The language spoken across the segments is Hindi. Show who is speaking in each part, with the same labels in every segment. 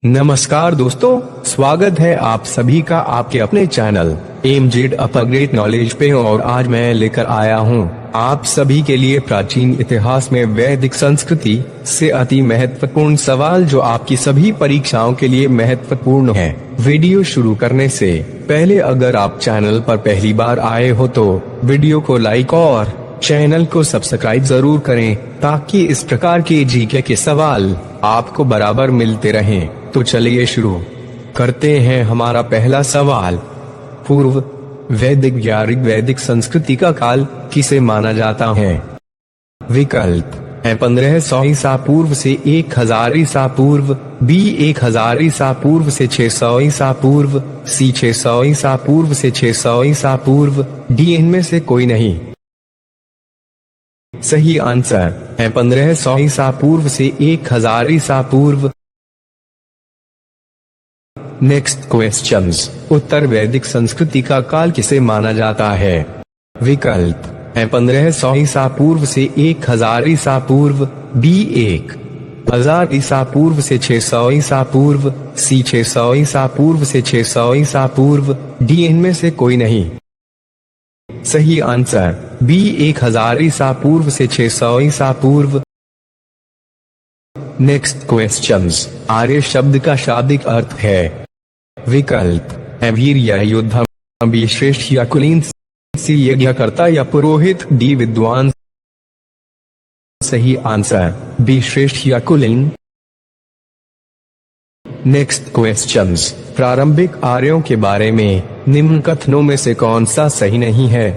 Speaker 1: नमस्कार दोस्तों, स्वागत है आप सभी का आपके अपने चैनल एमजेड अपग्रेड नॉलेज पे। और आज मैं लेकर आया हूँ आप सभी के लिए प्राचीन इतिहास में वैदिक संस्कृति से अति महत्वपूर्ण सवाल जो आपकी सभी परीक्षाओं के लिए महत्वपूर्ण है। वीडियो शुरू करने से पहले अगर आप चैनल पर पहली बार आए हो तो वीडियो को लाइक और चैनल को सब्सक्राइब जरूर करें ताकि इस प्रकार के जीके के सवाल आपको बराबर मिलते रहें। तो चलिए शुरू करते हैं हमारा पहला सवाल। पूर्व वैदिक या ऋग्वैदिक संस्कृति का काल किसे माना जाता है? विकल्प है 1500 ईसा पूर्व से 1000 ईसा पूर्व, बी 1000 ईसा पूर्व से 600 ईसा पूर्व, सी 600 ईसा पूर्व से 600 ईसा पूर्व, डी इनमें से कोई नहीं। सही आंसर है 1500 ईसा पूर्व से 1000 ईसा पूर्व। Next questions. उत्तर वैदिक संस्कृति का काल किसे माना जाता है? विकल्प है 1500 ईसा पूर्व से 1000 ईसा पूर्व, बी 1000 ईसा पूर्व से 600 ईसा पूर्व, सी 600 ईसा पूर्व से 600 ईसा पूर्व, डी इनमें से कोई नहीं। सही आंसर बी 1000 ईसा पूर्व से 600 ईसा पूर्व। Next questions. आर्य शब्द का शाब्दिक अर्थ है? विकल्प है वीर या योद्धा, बी श्रेष्ठ या कुलीन, सी यज्ञकर्ता या पुरोहित, डी विद्वान। सही आंसर बी श्रेष्ठ या कुलीन। Next questions. प्रारंभिक आर्यों के बारे में निम्न कथनों में से कौन सा सही नहीं है?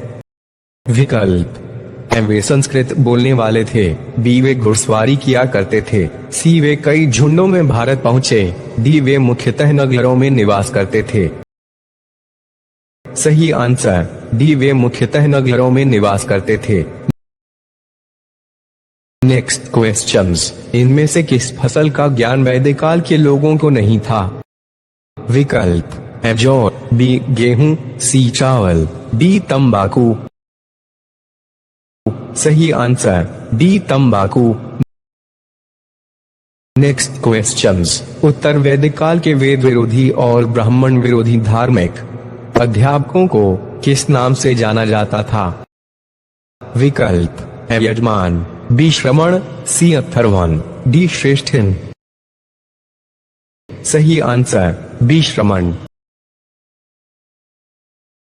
Speaker 1: विकल्प है वे संस्कृत बोलने वाले थे, बी वे घुड़सवारी किया करते थे, सी वे कई झुंडों में भारत पहुंचे, डी वे मुख्यतः नगरों में निवास करते थे। सही आंसर डी वे मुख्यतः नगरों में निवास करते थे। Next questions. इनमें से किस फसल का ज्ञान वैदिक काल के लोगों को नहीं था? विकल्प है जौ, बी गेहूं, सी चावल, डी तंबाकू। सही आंसर डी तंबाकू। Next questions. उत्तर वैदिक काल के वेद विरोधी और ब्राह्मण विरोधी धार्मिक अध्यापकों को किस नाम से जाना जाता था? विकल्प है यजमान, बी श्रमण, सी अथर्वण, डी श्रेष्ठिन। सही आंसर बी श्रमण।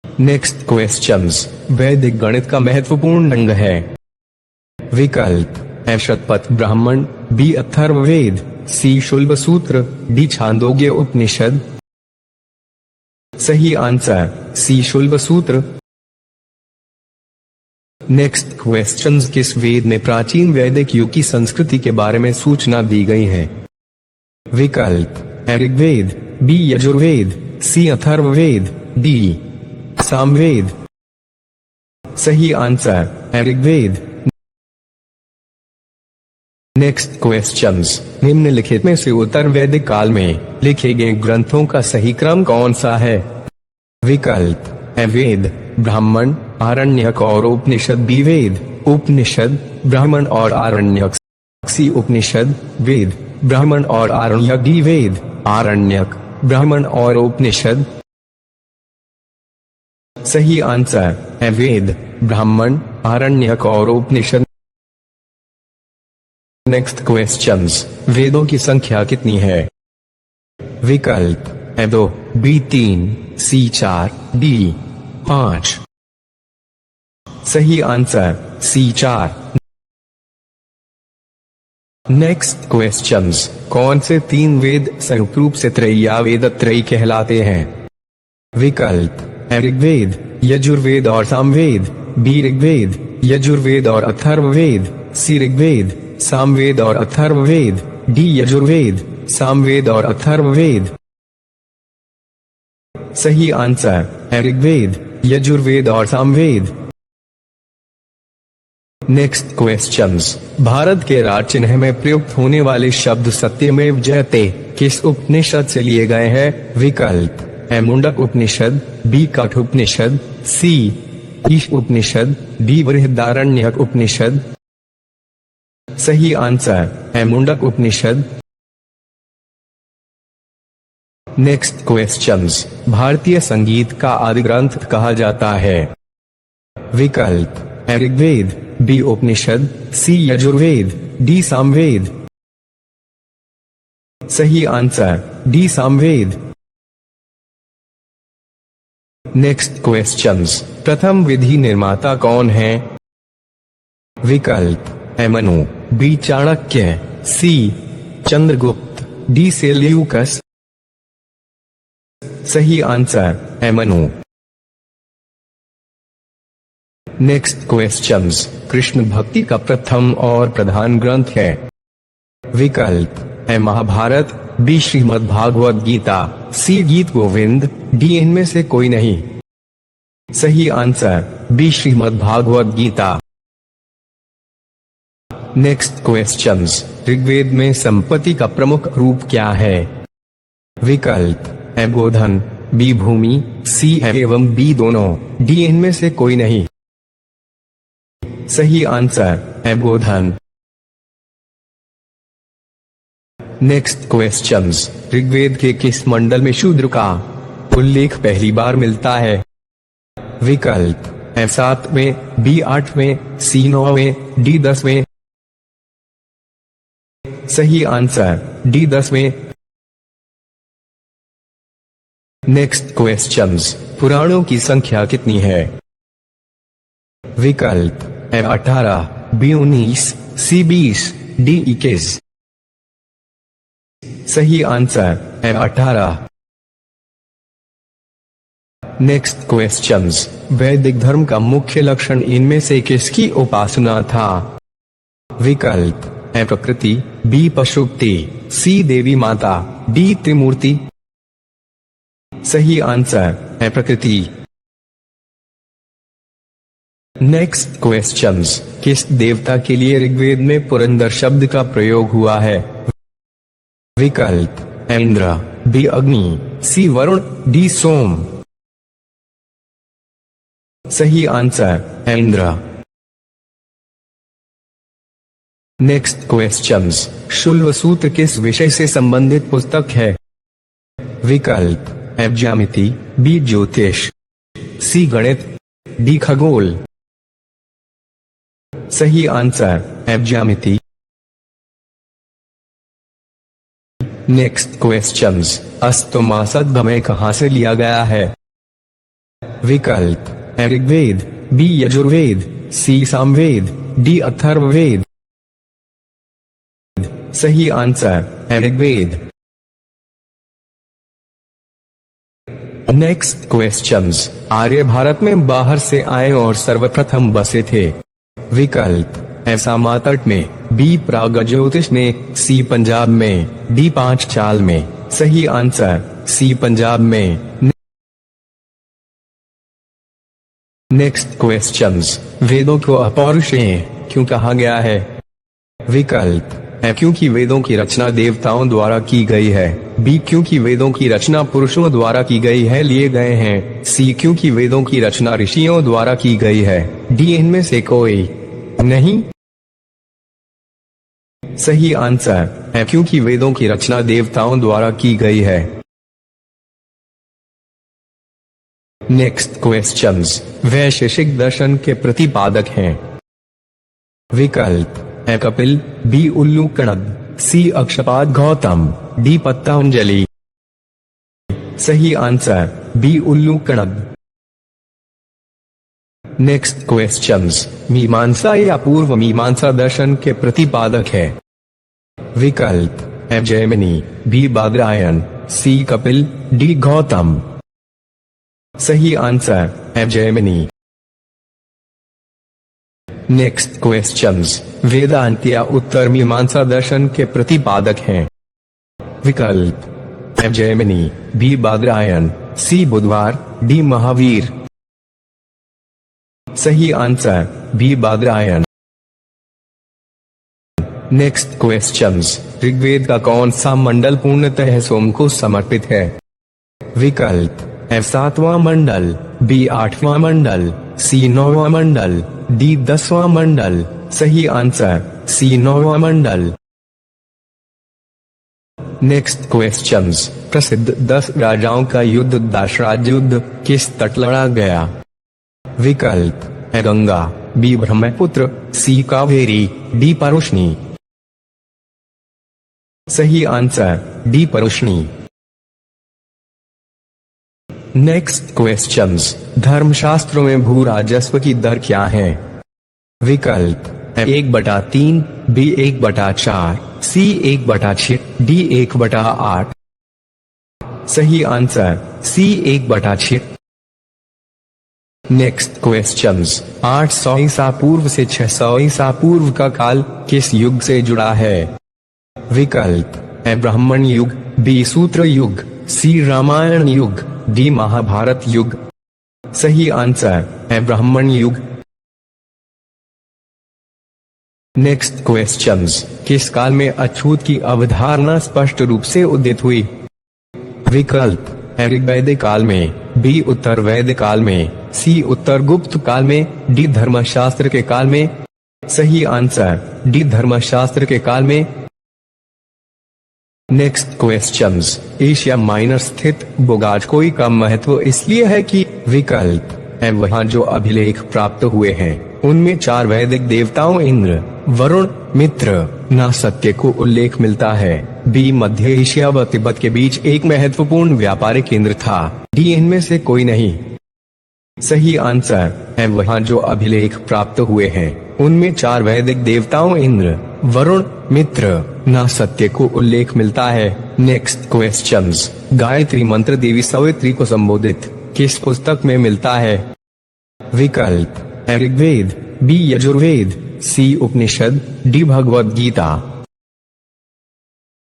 Speaker 1: Next questions. वैदिक गणित का महत्वपूर्ण अंग है? विकल्प है शतपथ ब्राह्मण, बी अथर्ववेद, सी शुल्ब सूत्र, डी छांदोग्य उपनिषद। सही आंसर सी शुल्ब सूत्र। Next questions. किस वेद में प्राचीन वैदिक युग की संस्कृति के बारे में सूचना दी गई है? विकल्प है ऋग्वेद, बी यजुर्वेद, सी अथर्ववेद, डी सामवेद। सही आंसर है ऋग्वेद। Next questions. निम्नलिखित में से उत्तर वैदिक काल में लिखे गए ग्रंथों का सही क्रम कौन सा है? विकल्प है वेद, ब्राह्मण, आरण्यक और उपनिषद, बी वेद, उपनिषद, ब्राह्मण और आरण्यक, सी उपनिषद, वेद, ब्राह्मण और आरण्यक, डी वेद, आरण्यक, ब्राह्मण और उपनिषद। सही आंसर है वेद, ब्राह्मण, आरण्यक और उपनिषद। Next questions. वेदों की संख्या कितनी है? विकल्प है 2, बी 3, सी 4, डी 5। सही आंसर सी 4। Next questions. कौन से 3 वेद संयुक्त रूप से त्रयी या वेदत्रयी कहलाते हैं? विकल्प है ऋग्वेद, यजुर्वेद और सामवेद, बी ऋग्वेद, यजुर्वेद और अथर्ववेद, सी ऋग्वेद, सामवेद और अथर्ववेद, डी यजुर्वेद, सामवेद और अथर्ववेद। सही आंसर है ऋग्वेद, यजुर्वेद और सामवेद। Next questions. भारत के राज चिन्ह में प्रयुक्त होने वाले शब्द सत्यमेव जयते किस उपनिषद से लिए गए हैं? विकल्प है मुंडक उपनिषद, बी कठ उपनिषद, सी ईश उपनिषद, डी बृहदारण्यक उपनिषद। सही आंसर है मुंडक उपनिषद। नेक्स्ट क्वेश्चंस, भारतीय संगीत का आदि ग्रंथ कहा जाता है? विकल्प: Rigveda, B Upanishad, C Yajurveda, D Samaveda. सही answer D Samaveda. Next questions, प्रथम विधि निर्माता कौन है? विकल्प: Manu, B Chanakya, C Chandragupta, D Seleucus. सही answer Manu. Next questions, Krishna भक्ति का प्रथम और प्रधान ग्रंथ है? विकल्प: Mahabharata, B Shrimad Bhagavad Gita, C Geet Govind, D इनमें से कोई नहीं। सही answer B Shrimad Bhagavad Gita. Next questions, Rigveda में संपत्ति का प्रमुख रूप क्या है? विकल्प: गोधन, बी भूमि, सी एवं बी दोनों, डी इनमें से कोई नहीं। सही आंसर गोधन। नेक्स्ट क्वेश्चंस, ऋग्वेद के किस मंडल में शूद्र का उल्लेख पहली बार मिलता है? विकल्प: 7वें, बी 8वें, सी 9वें, डी 10वें। सही आंसर डी 10वें। नेक्स्ट क्वेश्चंस, पुराणों की संख्या कितनी है? विकल्प: 18, बी 19, सी 20, डी 21। सही आंसर 18। नेक्स्ट क्वेश्चंस, वैदिक धर्म का मुख्य लक्षण इनमें से किसकी उपासना था? विकल्प: प्रकृति, बी पशुपति, सी देवी माता, डी त्रिमूर्ति। सही आंसर प्रकृति। नेक्स्ट क्वेश्चंस, किस देवता के लिए ऋग्वेद में पुरंदर शब्द का प्रयोग हुआ है? विकल्प: इंद्र, बी अग्नि, सी वरुण, डी सोम। सही answer Indra. Next questions, Shulba सूत्र किस विषय से संबंधित पुस्तक है? विकल्प: ज्यामिति, बी ज्योतिष, सी गणित, डी खगोल। सही आंसर ज्यामिति। नेक्स्ट क्वेश्चंस, अस्तोमासद्गमय कहां से लिया गया है? विकल्प: Rigveda, B Yajurveda, C Samaveda, D Atharvaveda. सही आंसर ऋग्वेद। नेक्स्ट क्वेश्चंस, आर्य भारत में बाहर से आए और सर्वप्रथम बसे थे? विकल्प: सामातट में, बी प्रागज्योतिष में, सी पंजाब में, डी पांचचाल में। सही आंसर सी पंजाब में। नेक्स्ट क्वेश्चंस, वेदों को अपौरुषेय क्यों कहा गया है? विकल्प: क्योंकि वेदों की रचना देवताओं द्वारा की गई है, बी क्योंकि वेदों की रचना पुरुषों द्वारा की गई है लिए गए हैं, सी क्योंकि वेदों की रचना ऋषियों द्वारा की गई है, डी इनमें से कोई नहीं। सही आंसर है क्योंकि वेदों की रचना देवताओं द्वारा की गई है। नेक्स्ट क्वेश्चंस, वैशेषिक दर्शन के प्रतिपादक हैं? विकल्प: कपिल, बी उल्लूकणद, सी अक्षपाद गौतम, डी पतंजलि। सही आंसर बी उल्लूकणद। नेक्स्ट क्वेश्चंस, मीमांसा या पूर्व मीमांसा दर्शन के प्रतिपादक है? विकल्प: जैमिनी, बी बादरायण, सी कपिल, डी गौतम। सही आंसर जैमिनी। नेक्स्ट क्वेश्चंस, वेदांत या उत्तर मीमांसा दर्शन के प्रतिपादक हैं? विकल्प: जैमिनी, बी बादरायण, सी बुधवार, डी महावीर। सही answer B Badarayana. Next questions, Rigveda का कौन सा मंडल पूर्णतः सोम को समर्पित है? विकल्प: 7वां मंडल, बी 8वां मंडल, सी 9वां मंडल, डी 10वां मंडल। सही आंसर सी 9वां मंडल। Next questions. प्रसिद्ध 10 राजाओं का युद्ध दाशराज युद्ध किस तट लड़ा गया? विकल्प A Ganga, B Brahmaputra, C Kaveri, D Parushni. सही answer D Parushni. Next questions. धर्मशास्त्रों में भू राजस्व की दर क्या है? विकल्प 1/3, बी 1/4, सी 1/6, डी 1/8। सही आंसर सी 1/6। Next questions. 800 ईसा पूर्व से 600 ईसा पूर्व का काल किस युग से जुड़ा है? विकल्प ए ब्राह्मण युग, बी सूत्र युग, सी रामायण युग, डी महाभारत युग। सही आंसर ए ब्राह्मण युग। Next questions. किस काल में अछूत की अवधारणा स्पष्ट रूप से उदित हुई? विकल्प ए ऋग्वैदिक काल में, बी उत्तर वैदिक काल में, सी उत्तर गुप्त काल में, डी धर्मशास्त्र के काल में। सही आंसर डी धर्मशास्त्र के काल में। Next questions. एशिया माइनर स्थित बोगाजकोई का महत्व इसलिए है कि विकल्प ए वहां जो अभिलेख प्राप्त हुए हैं उनमें 4 वैदिक देवताओं इंद्र, वरुण, मित्र, नासत्य को उल्लेख मिलता है, बी मध्य एशिया व तिब्बत के बीच एक महत्वपूर्ण व्यापारिक केंद्र था, डी इनमें से कोई नहीं। सही आंसर है वहां जो अभिलेख प्राप्त हुए हैं उनमें 4 वैदिक देवताओं इंद्र, वरुण, मित्र, नासत्य को उल्लेख मिलता है। Next questions. गायत्री मंत्र देवी सवित्री को संबोधित किस पुस्तक में मिलता है? विकल्प ऋग्वेद, बी यजुर्वेद, सी उपनिषद, डी भगवद गीता।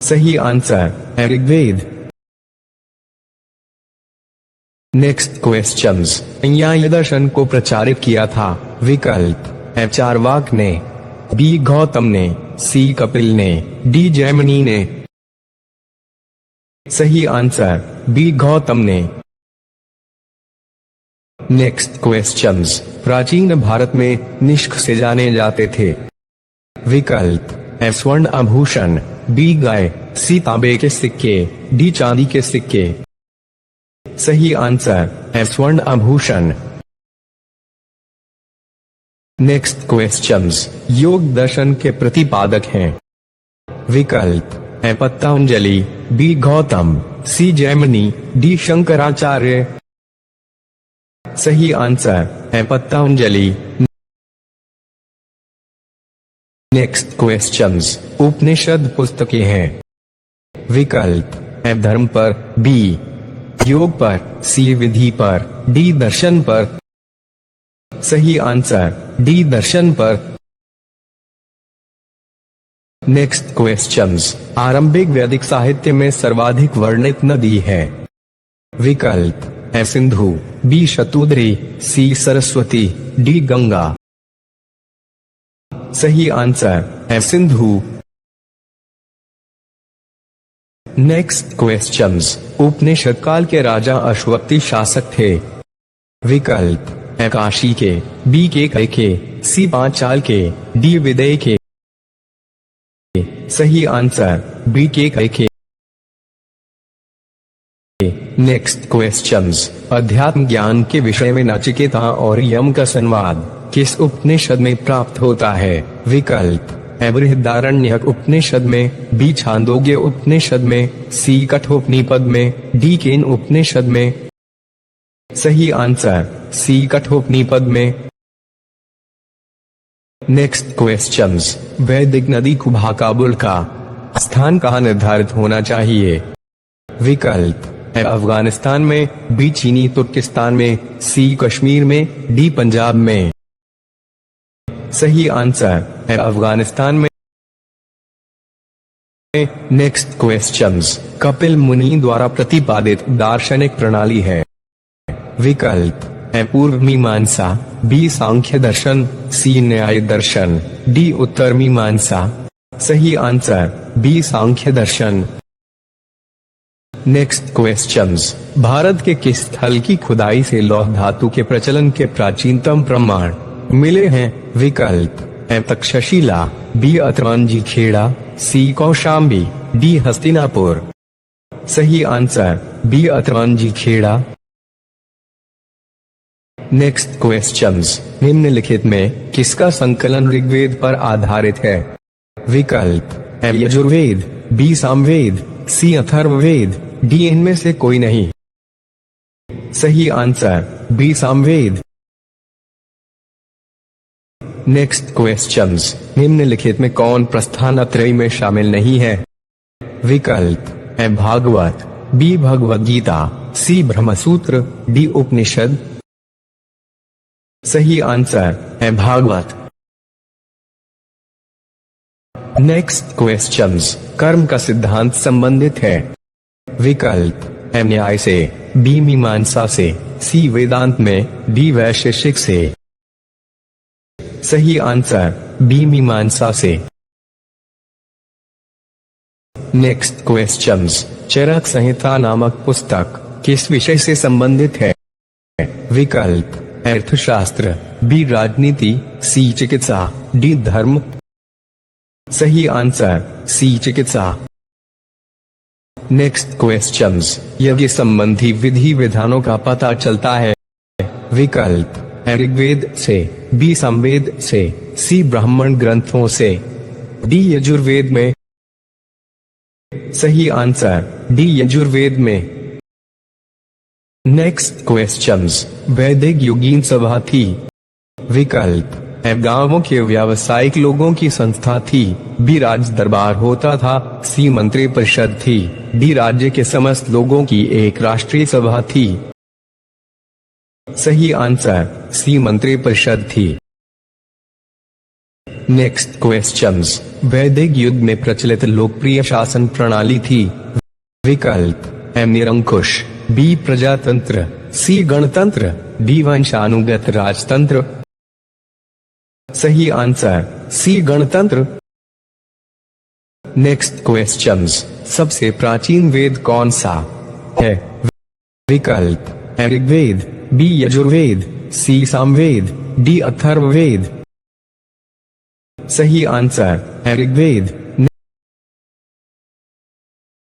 Speaker 1: सही आंसर ऋग्वेद। Next questions. न्याय दर्शन को प्रचारित किया था? विकल्प चार्वाक ने, बी गौतम ने, सी कपिल ने, डी जैमिनी ने। सही आंसर बी गौतम ने। Next questions. प्राचीन भारत में निष्क से जाने जाते थे? विकल्प स्वर्ण आभूषण, बी गाय, सी तांबे के सिक्के, डी चांदी के सिक्के। सही आंसर स्वर्ण आभूषण। Next questions. योग दर्शन के प्रतिपादक हैं? विकल्प Patanjali, B Gautam, C Jaimini, D Shankaracharya. सही आंसर पतंजलि। Next questions. उपनिषद पुस्तकें हैं? विकल्प धर्म पर, बी योग पर, सी विधि पर, डी दर्शन पर। सही आंसर डी दर्शन पर। Next questions. आरंभिक वैदिक साहित्य में सर्वाधिक वर्णित नदी है? विकल्प Sindhu, B Shatudri, C Saraswati, D Ganga. सही आंसर सिंधु। Next questions. उपनिषद काल के राजा अश्वत्थी शासक थे? विकल्प काशी के, बी केकय के, सी पांचाल के, डी विदय के। सही आंसर बी केकय के। Next questions. अध्यात्म ज्ञान के विषय में नचिकेता और यम का संवाद किस उपनिषद में प्राप्त होता है? विकल्प बृहदारण्यक उपनिषद में, बी छांदोग्य उपनिषद में, सी कठोपनिषद में, डी केन उपनिषद में। सही आंसर सी कठोपनिषद में। Next questions. वैदिक नदी कुबा काबुल का स्थान कहाँ निर्धारित होना चाहिए? विकल्प अफगानिस्तान में, बी चीनी तुर्किस्तान में, सी कश्मीर में, डी पंजाब में। सही आंसर अफगानिस्तान में। Next questions. कपिल मुनि द्वारा प्रतिपादित दार्शनिक प्रणाली है? विकल्प पूर्व मीमांसा, बी सांख्य दर्शन, सी न्याय दर्शन, डी उत्तर मीमांसा। सही आंसर बी सांख्य दर्शन। Next questions. भारत के किस स्थल की खुदाई से लौह धातु के प्रचलन के प्राचीनतम प्रमाण मिले हैं? विकल्प Takshashila, B Atranji Khera, C Kaushambi, D Hastinapur. सही answer B Atranji Khera. Next questions, निम्नलिखित में किसका संकलन ऋग्वेद पर आधारित है? विकल्प A Yajurveda, B Samaveda, C Atharvaveda, D इनमें से कोई नहीं। सही answer B Samaveda. Next questions, निम्नलिखित में कौन प्रस्थानत्रयी में शामिल नहीं है? विकल्प A Bhagavata, B Bhagavad Gita, C Brahmasutra, D Upanishad. सही आंसर है भागवत। नेक्स्ट क्वेश्चंस, कर्म का सिद्धांत संबंधित है? विकल्प ए न्याय से, बी मीमांसा से, सी वेदांत में, डी वैशेषिक से। सही आंसर बी मीमांसा से। नेक्स्ट क्वेश्चंस, चरक संहिता नामक पुस्तक किस विषय से संबंधित है? विकल्प अर्थशास्त्र, बी राजनीति, सी चिकित्सा, डी धर्म। सही आंसर सी चिकित्सा। नेक्स्ट क्वेश्चंस, यज्ञ संबंधी विधि विधानों का पता चलता है? विकल्प ऋग्वेद से, बी सामवेद से, सी ब्राह्मण ग्रंथों से, डी यजुर्वेद में। सही आंसर डी यजुर्वेद में। नेक्स्ट क्वेश्चंस, वैदिक युगीन सभा थी? विकल्प गांवों के व्यावसायिक लोगों की संस्था थी, बी राज दरबार होता था, सी मंत्री परिषद थी, डी राज्य के समस्त लोगों की एक राष्ट्रीय सभा थी। सही आंसर सी मंत्री परिषद थी। नेक्स्ट क्वेश्चंस, वैदिक युग में प्रचलित लोकप्रिय शासन प्रणाली थी? विकल्प निरंकुश, बी प्रजातंत्र, सी गणतंत्र, डी वंशानुगत राजतंत्र। सही आंसर सी गणतंत्र। नेक्स्ट क्वेश्चंस, सबसे प्राचीन वेद कौन सा है? विकल्प Rigveda, B Yajurveda, C Samaveda, D Atharvaveda. सही आंसर ऋग्वेद।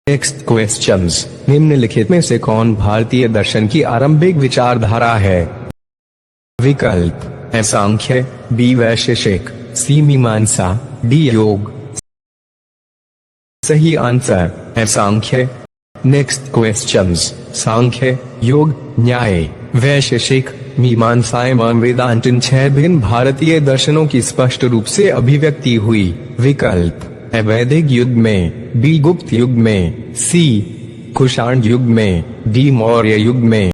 Speaker 1: नेक्स्ट क्वेश्चंस, निम्नलिखित में से कौन भारतीय दर्शन की आरंभिक विचारधारा है? विकल्प सांख्य, बी वैशेषिक, सी मीमांसा, डी योग। सही आंसर सांख्य। नेक्स्ट क्वेश्चंस, सांख्य, योग, न्याय, वैशेषिक, मीमांसा एवं वेदांत इन 6 भिन्न भारतीय दर्शनों की स्पष्ट रूप से अभिव्यक्ति हुई? विकल्प वैदिक युग में, बी गुप्त युग में, सी कुषाण युग में, डी मौर्य युग में।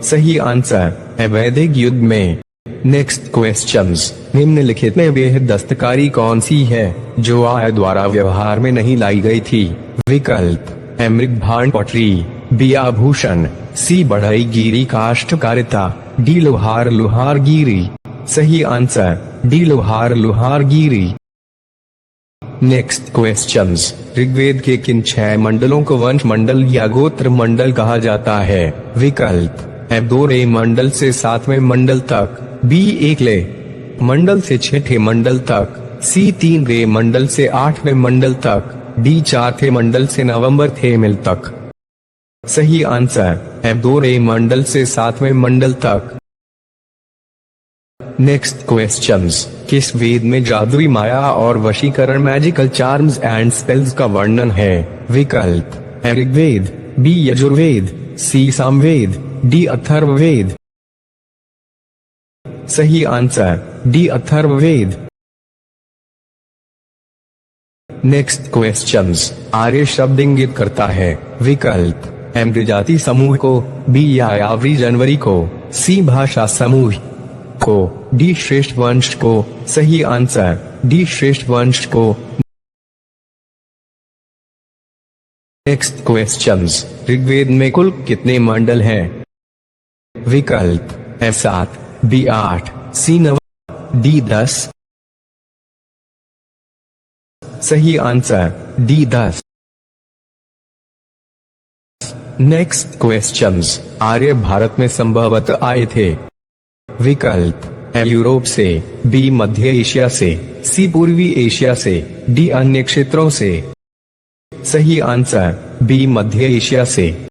Speaker 1: सही आंसर वैदिक युग में। नेक्स्ट क्वेश्चंस, निम्नलिखित में वह दस्तकारी कौन सी है जो आर्य द्वारा व्यवहार में नहीं लाई गई थी? विकल्प मृगभांड पटरी, बी आभूषण, सी बढ़ई गिरी काष्ठकारिता, डी लोहार लोहारगिरी। सही आंसर डी लोहार लोहारगिरी। नेक्स्ट क्वेश्चंस, ऋग्वेद के किन 6 मंडलों को वंश मंडल या गोत्र मंडल कहा जाता है? विकल्प 2 रे मंडल से 7वें मंडल तक, बी 1 ले मंडल से 6ठे मंडल तक, सी 3 रे मंडल से 8वें मंडल तक, डी 4ठे मंडल से नवंबर थे मिल तक। सही आंसर 2 रे मंडल से 7वें मंडल तक। नेक्स्ट क्वेश्चंस, किस वेद में जादुई माया और वशीकरण मैजिकल चार्म्स एंड स्पेल्स का वर्णन है? विकल्प Rigveda, B Yajurveda, C Samaveda, D Atharvaveda. सही answer D Atharvaveda. Next questions, आर्य शब्द इंगित करता है? विकल्प जाति समूह को, बी यायावरी जनवरी को, सी भाषा समूह को, डी श्रेष्ठ वंश को। सही आंसर डी श्रेष्ठ वंश को। नेक्स्ट क्वेश्चंस, ऋग्वेद में कुल कितने मंडल हैं? विकल्प 7, बी 8, सी 9, डी 10। सही आंसर डी 10। नेक्स्ट क्वेश्चंस, आर्य भारत में संभवतः आए थे? विकल्प यूरोप से, बी मध्य एशिया से, सी पूर्वी एशिया से, डी अन्य क्षेत्रों से। सही आंसर बी मध्य एशिया से।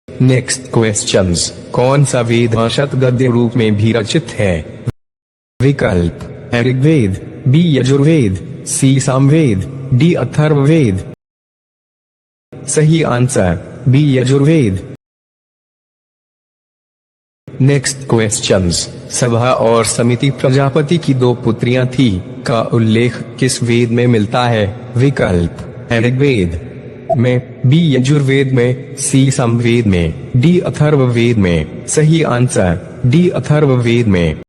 Speaker 1: नेक्स्ट क्वेश्चंस, कौन सा वेद शत गद्य रूप में भी रचित है? विकल्प Rigveda, B Yajurveda, C Samaveda, D Atharvaveda. सही answer B Yajurveda. Next questions, सभा और समिति प्रजापति की दो पुत्रियां थी का उल्लेख किस वेद में मिलता है? विकल्प ऋग्वेद में, बी यजुर्वेद में, सी सामवेद में, डी अथर्ववेद में। सही आंसर डी अथर्ववेद में।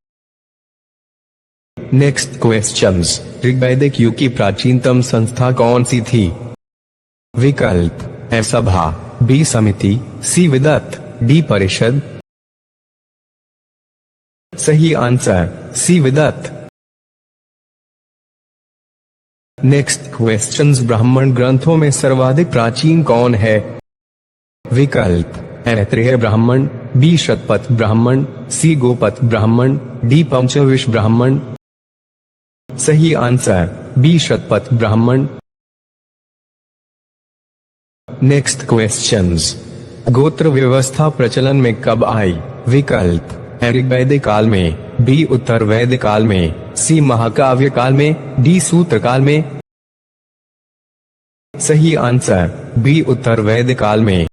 Speaker 1: नेक्स्ट क्वेश्चंस, ऋग्वैदिक युग की प्राचीनतम संस्था कौन सी थी? विकल्प सभा, बी समिति, सी विदत, डी परिषद। सही आंसर सी विदत। नेक्स्ट क्वेश्चंस, ब्राह्मण ग्रंथों में सर्वाधिक प्राचीन कौन है? विकल्प ऐत्रेय ब्राह्मण, बी शतपथ ब्राह्मण, सी गोपथ ब्राह्मण, डी पंचविश ब्राह्मण। सही answer B Shatapatha Brahmana. Next questions, गोत्र व्यवस्था प्रचलन में कब आई? विकल्प ऋग्वैदिक काल में, बी उत्तर वैदिक काल में, सी महाकाव्य काल में, डी सूत्र काल में। सही आंसर बी उत्तर वैदिक काल में।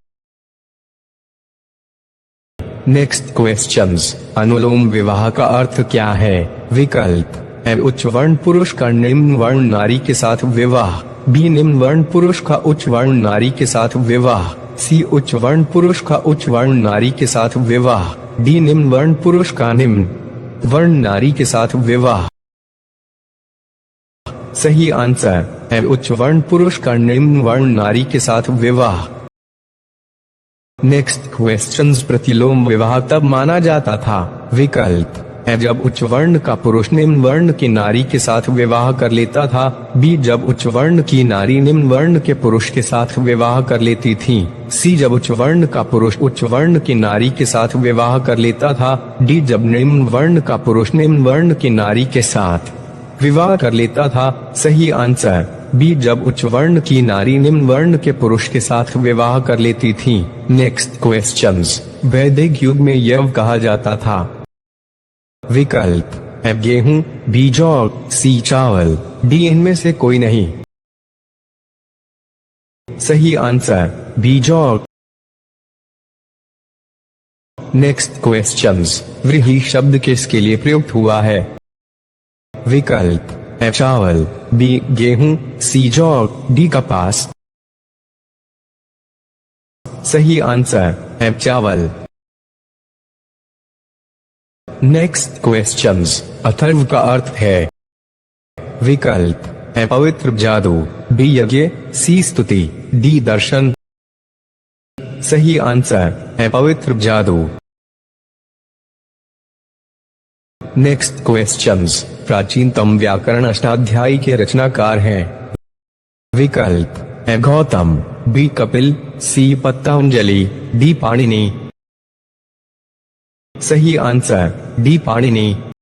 Speaker 1: नेक्स्ट क्वेश्चंस, अनुलोम विवाह का अर्थ क्या है? विकल्प उच्च वर्ण पुरुष का निम्न वर्ण नारी के साथ विवाह, बी निम्न वर्ण पुरुष का उच्च वर्ण नारी के साथ विवाह, सी उच्च वर्ण पुरुष का उच्च वर्ण नारी के साथ विवाह, डी निम्न वर्ण पुरुष का निम्न वर्ण नारी के साथ विवाह। सही आंसर उच्च वर्ण पुरुष का निम्न वर्ण नारी के साथ विवाह। नेक्स्ट क्वेश्चंस, प्रतिलोम विवाह तब माना जाता था? विकल्प जब उच्च वर्ण का पुरुष निम्न वर्ण की नारी के साथ विवाह कर लेता था, बी जब उच्च वर्ण की नारी निम्न वर्ण के पुरुष के साथ विवाह कर लेती थी, सी जब उच्च वर्ण का पुरुष उच्च वर्ण की नारी के साथ विवाह कर लेता था, डी जब निम्न वर्ण का पुरुष निम्न वर्ण की नारी के साथ विवाह कर लेता था। सही आंसर बी जब उच्च वर्ण की नारी निम्न वर्ण के पुरुष के साथ विवाह कर लेती थी। नेक्स्ट क्वेश्चंस, वैदिक युग में यव कहा जाता था? विकल्प गेहूं, बी जौ, सी चावल, डी इनमें से कोई नहीं। सही आंसर बी जौ। नेक्स्ट क्वेश्चंस, व्रीहि शब्द किसके लिए प्रयुक्त हुआ है? विकल्प चावल, बी गेहूं, सी जौ, डी कपास। सही आंसर चावल। नेक्स्ट क्वेश्चंस, अथर्व का अर्थ है? विकल्प पवित्र जादू, बी यज्ञ, सी स्तुति, डी दर्शन। सही आंसर पवित्र जादू। नेक्स्ट क्वेश्चंस, प्राचीनतम व्याकरण अष्टाध्यायी के रचनाकार हैं? विकल्प गौतम, बी कपिल, सी पतंजलि, डी पाणिनि। सही answer D Panini.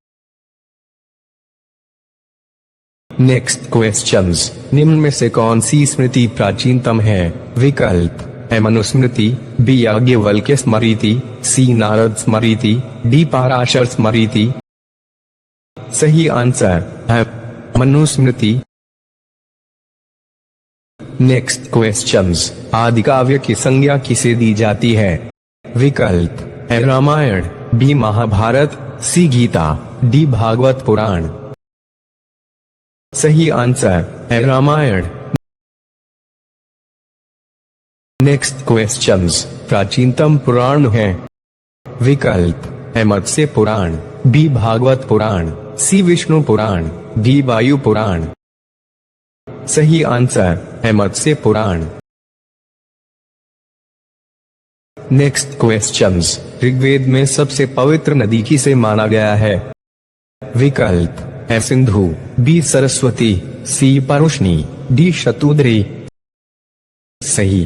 Speaker 1: Next questions, निम्न में से कौन सी स्मृति प्राचीनतम है? विकल्प मनुस्मृति, बी याज्ञवल्क्य स्मृति, सी नारद स्मृति, डी पाराशर स्मृति। सही आंसर है मनुस्मृति। नेक्स्ट क्वेश्चंस, आदि काव्य की संज्ञा किसे दी जाती है? विकल्प Ramayana, B Mahabharata, C Gita, D Bhagavata Purana. सही आंसर रामायण। नेक्स्ट क्वेश्चंस, प्राचीनतम पुराण है? विकल्प Matsya Purana, B Bhagavata Purana, C Vishnu Purana, D Vayu Purana. सही answer Matsya Purana. Next questions, Rigveda में सबसे पवित्र नदी किसे माना गया है? विकल्प Sindhu, B Saraswati, C Parushni, D Shatudri. सही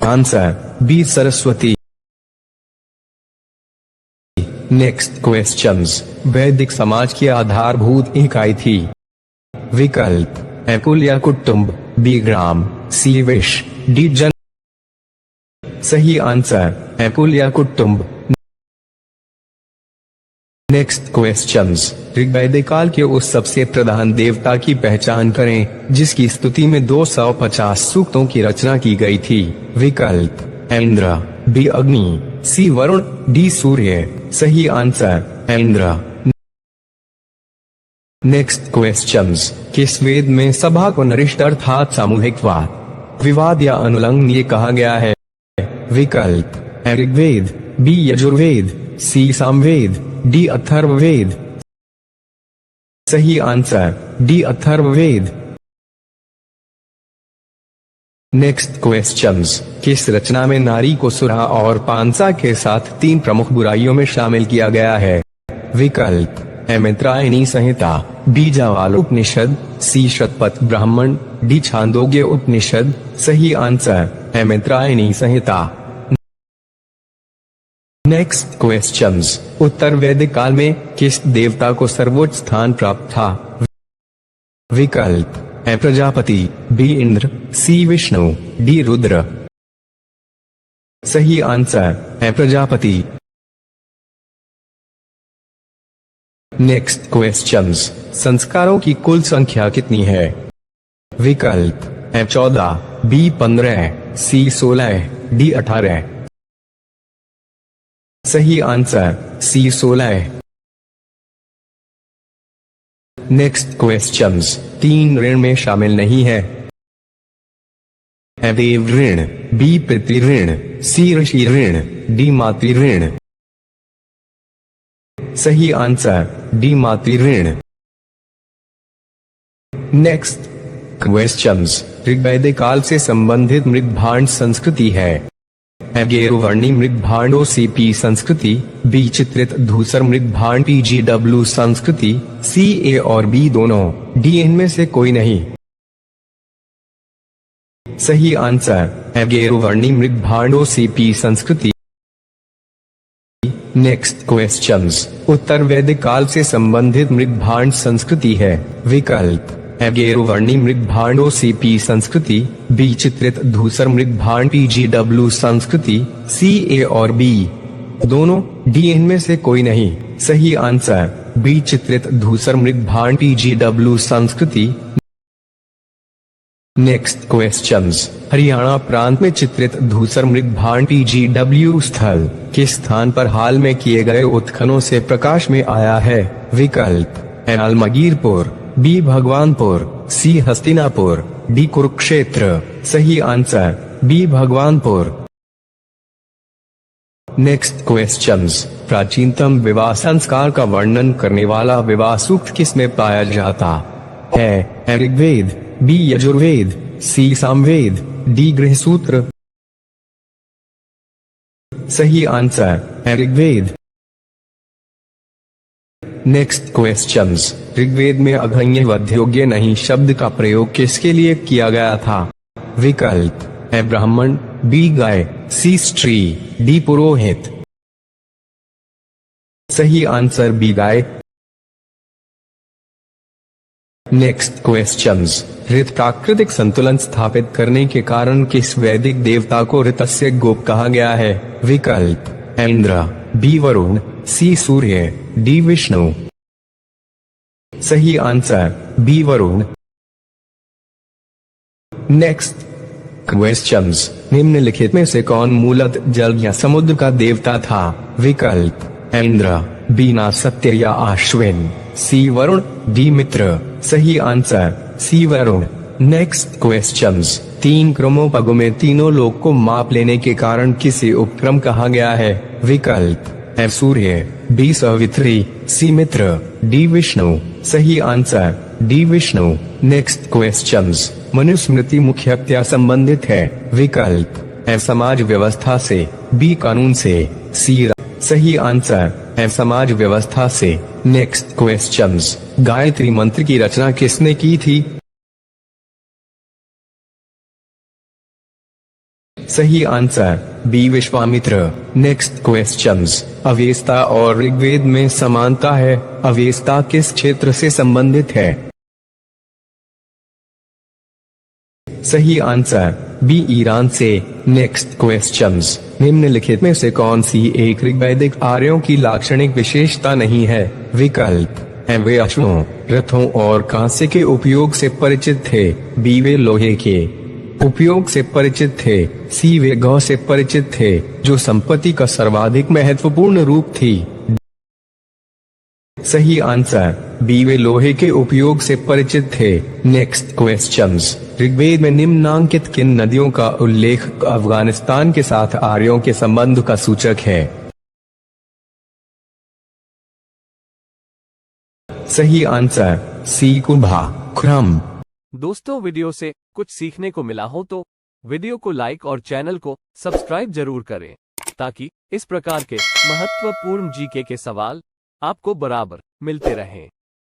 Speaker 1: answer B Saraswati. Next questions, वैदिक समाज की आधारभूत इकाई थी? विकल्प ए कुल या कुटुंब, बी ग्राम, सी विश, डी जन। सही आंसर है कुल या कुटुंब। Next questions. ऋग्वेद काल के उस सबसे प्रधान देवता की पहचान करें जिसकी स्तुति में 250 सूक्तों की रचना की गई थी। विकल्प इंद्र, बी अग्नि, सी वरुण, डी सूर्य। सही आंसर इंद्र। Next questions. किस वेद में सभा को नरिष्ठ अर्थात सामूहिक वाद विवाद या अनुलंघनीय कहा गया है? विकल्प Rigveda, B Yajurveda, C Samaveda, D Atharvaveda. सही answer D Atharvaveda. Next questions. किस रचना में नारी को सुरा और पांसा के साथ 3 प्रमुख बुराइयों में शामिल किया गया है? विकल्प Maitrayani Samhita, B Jabala Upanishad, C Shatapatha Brahmana, D Chandogya Upanishad. सही answer Maitrayani Samhita. Next questions. उत्तर वैदिक काल में किस देवता को सर्वोच्च स्थान प्राप्त था? विकल्प प्रजापति, बी इंद्र, सी विष्णु, डी रुद्र। सही आंसर प्रजापति। Next questions. संस्कारों की कुल संख्या कितनी है? विकल्प 14, बी 15, सी 16, डी 18। सही आंसर सी 16। Next questions. 3 ऋण में शामिल नहीं है। देव ऋण, बी पितृ ऋण, सी ऋषि ऋण, डी मातृ ऋण। सही आंसर डी मातृ ऋण। Next questions. ऋग्वेद काल से संबंधित मृदभांड संस्कृति है। गेरुवर्णी मृदभांडों सीपी संस्कृति, बी चित्रित धूसर मृदभांड पीजीडब्ल्यू संस्कृति, सी ए और बी दोनों, डी इनमें से कोई नहीं। सही आंसर गेरुवर्णी मृदभांडों सीपी संस्कृति। Next questions. उत्तर वैदिक काल से संबंधित मृदभांड संस्कृति है। विकल्प गेरुवर्णी मृदभांडों सीपी संस्कृति, बी चित्रित धूसर मृदभांड पीजीडब्ल्यू संस्कृति, सी ए और बी दोनों, डी इनमें से कोई नहीं। सही आंसर बी चित्रित धूसर मृदभांड पीजीडब्ल्यू संस्कृति। Next questions. हरियाणा प्रांत में चित्रित धूसर मृदभांड पीजीडब्ल्यू स्थल किस स्थान पर हाल में किए गए उत्खननों से प्रकाश में आया है? विकल्प Alamgirpur, B Bhagwanpur, C Hastinapur, D Kurukshetra. सही answer B Bhagwanpur. Next questions. प्राचीनतम विवाह संस्कार का वर्णन करने वाला विवाह सूक्त किसमें पाया जाता है? Rigveda, B Yajurveda, C Samaveda, D गृहसूत्र। सही answer Rigveda. Next questions. Rigveda में अघन्य वध्योग्य नहीं शब्द का प्रयोग किसके लिए किया गया था? विकल्प ब्राह्मण, बी गाय, सी स्त्री, डी पुरोहित। सही आंसर बी गाय। Next questions. ऋत प्राकृतिक संतुलन स्थापित करने के कारण किस वैदिक देवता को ऋतस्य गोप कहा गया है? विकल्प Indra, B Varuna, C Surya, D Vishnu. सही answer B Varuna. Next questions. निम्नलिखित में से कौन मूलत जल या समुद्र का देवता था? विकल्प इंद्र, बी नासत्य या आश्विन, सी वरुण, डी मित्र। सही answer C Varuna. Next questions. 3 क्रमोपगों में तीनों लोक को माप लेने के कारण किसे उपक्रम कहा गया है? विकल्प सूर्य, बी सवित्री, सी मित्र, डी विष्णु। सही answer D Vishnu. Next questions. Manusmriti मुख्यतया संबंधित है। विकल्प समाज व्यवस्था से, बी कानून से, सी। सही आंसर समाज व्यवस्था से। Next questions. गायत्री मंत्र की रचना किसने की थी? सही answer B Vishwamitra. Next questions. Avesta और ऋग्वेद में समानता है। अवेस्ता किस क्षेत्र से संबंधित है? सही आंसर बी ईरान से। नेक्स्ट क्वेश्चंस, निम्नलिखित में से कौन सी एक ऋग्वैदिक आर्यों की लाक्षणिक विशेषता नहीं है? विकल्प ए वे अश्वों, रथों और कांसे के उपयोग से परिचित थे। बी वे लोहे के उपयोग से परिचित थे। सी वे गौ से परिचित थे, जो संपत्ति का सर्वाधिक महत्वपूर्ण रूप थी। सही आंसर बी वे लोहे के उपयोग से परिचित थे। नेक्स्ट क्वेश्चंस, ऋग्वेद में निम्नांकित किन नदियों का उल्लेख अफगानिस्तान के साथ आर्यों के संबंध का सूचक है? सही आंसर सी कुंभा खुरम।
Speaker 2: दोस्तों, वीडियो से कुछ सीखने को मिला हो तो वीडियो को लाइक और चैनल को सब्सक्राइब जरूर करें, ताकि इस प्रकार के महत्वपूर्ण जीके के सवाल आपको बराबर मिलते रहें।